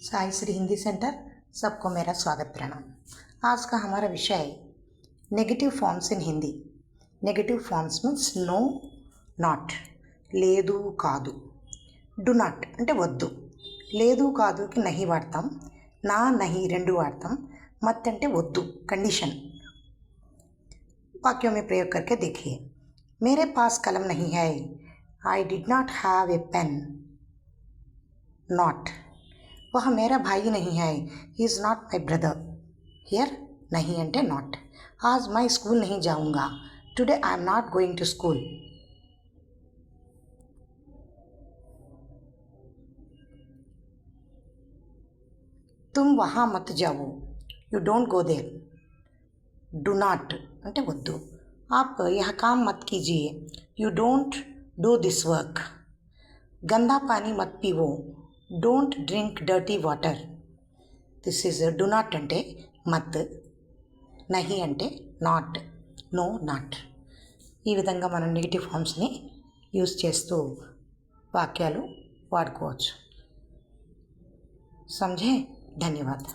Sai Shri Hindi centre, सबको मेरा स्वागत प्रणाम। आज का हमारा विषय है negative forms in Hindi. Negative forms means no, not, లేదు, కాదు। డు నాట్ అంటే వద్దు, లేదు కాదుకి నహి వాడతాం, నా నహి రెండు వాడతాం, మత్ అంటే వద్దు कंडीशन। वाक्यों में प्रयोग करके देखिए। मेरे पास कलम नहीं है, I did not have a pen. Not, वह मेरा भाई नहीं है, he is not my brother. Here नहीं అంటే నాట్। आज मैं स्कूल नहीं जाऊँगा, today I am not going to school. तुम वहाँ मत जाओ, you don't go there. Do not అంటే వద్దు। आप यह काम मत कीजिए, you don't do this work. गंदा पानी मत पीवो, don't drink dirty water. This is do not అంటే మత్, నహి అంటే నాట్, నో నాట్। ఈ విధంగా మనం నెగిటివ్ ఫార్మ్స్ని యూజ్ చేస్తూ వాక్యాలు వాడుకోవచ్చు। समझे? धन्यवाद।